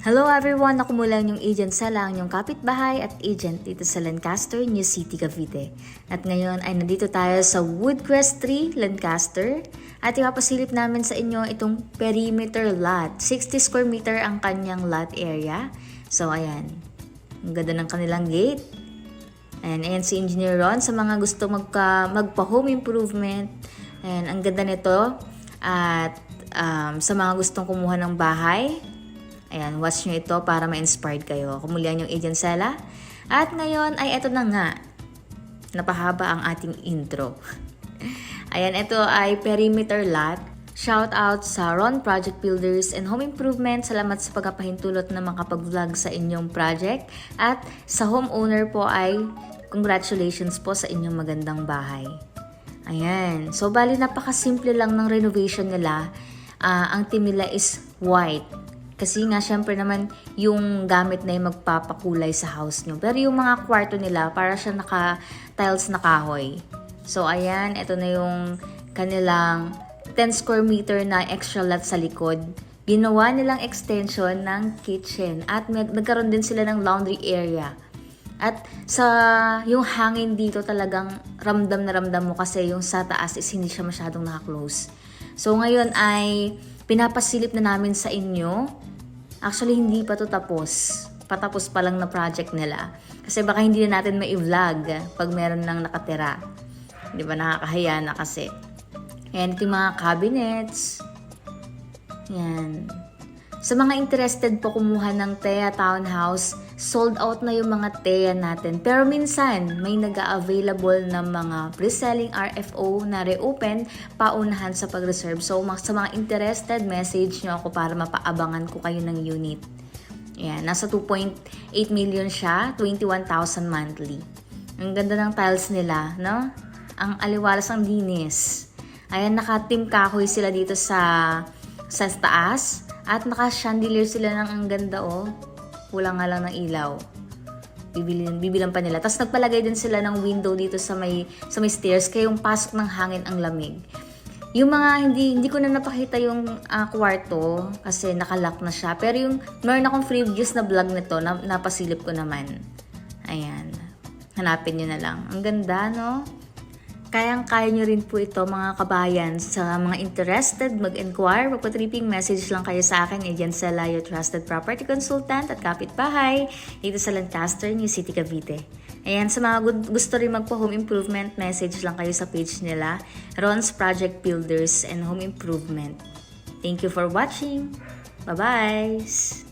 Hello everyone! Ako mula yung agent Sala, ang yung kapitbahay at agent dito sa Lancaster, New City, Cavite. At ngayon ay nandito tayo sa Woodcrest 3, Lancaster. At ipapasilip namin sa inyo itong perimeter lot. 60 square meter ang kanyang lot area. So ayan, ang ganda ng kanilang gate. Ayan si Engineer Ron sa mga gusto magpa-home improvement. Ayan, ang ganda nito. At sa mga gustong kumuha ng bahay, ayan, watch nyo ito para ma-inspired kayo. Kumulian yung Agent Sela. At ngayon ay eto na nga. Napahaba ang ating intro. Ayan, ito ay perimeter lot. Shout out sa Ron Project Builders and Home Improvement. Salamat sa pagpapahintulot na makapag-vlog sa inyong project. At sa homeowner po ay congratulations po sa inyong magandang bahay. Ayan. So, bali napakasimple lang ng renovation nila. Ang team nila is white. Kasi nga, syempre naman, yung gamit na yung magpapakulay sa house nyo. Pero yung mga kwarto nila, para siya naka-tiles na kahoy. So, ayan, ito na yung kanilang 10 square meter na extra lot sa likod. Ginawa nilang extension ng kitchen. At nagkaroon din sila ng laundry area. At sa yung hangin dito talagang ramdam na ramdam mo kasi yung sa taas is hindi siya masyadong naka-close. So, ngayon ay pinapasilip na namin sa inyo. Actually, hindi pa to tapos. Patapos pa lang na project nila. Kasi baka hindi na natin mai-vlog pag meron lang nakatira. Di ba, nakakahiya na kasi. Ayan, ito yung mga cabinets. Yan. Sa mga interested po kumuha ng TEA Townhouse, sold out na yung mga TEA natin. Pero minsan, may nag-available ng mga pre-selling RFO na reopen paunahan sa pag-reserve. So, sa mga interested, message nyo ako para mapaabangan ko kayo ng unit. Ayan, nasa 2.8 million siya, 21,000 monthly. Ang ganda ng tiles nila, no? Ang aliwalas, ang linis. Ayan, naka-team kahoy sila dito sa taas. At naka-chandelier sila ng ang ganda, oh. Kulang nga lang ng ilaw. Bibilan pa nila. Tapos nagpalagay din sila ng window dito sa may stairs. Kaya yung pasok ng hangin ang lamig. Yung mga hindi ko na napakita yung kwarto kasi nakalock na siya. Pero yung meron akong previous na vlog nito na napasilip ko naman. Ayan. Hanapin nyo na lang. Ang ganda, no? Kayang-kaya nyo rin po ito mga kabayan. Sa mga interested, mag-inquire, magpa-tripping message lang kayo sa akin, Agent Sela, your trusted property consultant at kapitbahay dito sa Lancaster, New City, Cavite. Ayan, sa mga gusto rin magpa-home improvement, message lang kayo sa page nila, Ron's Project Builders and Home Improvement. Thank you for watching. Bye-bye!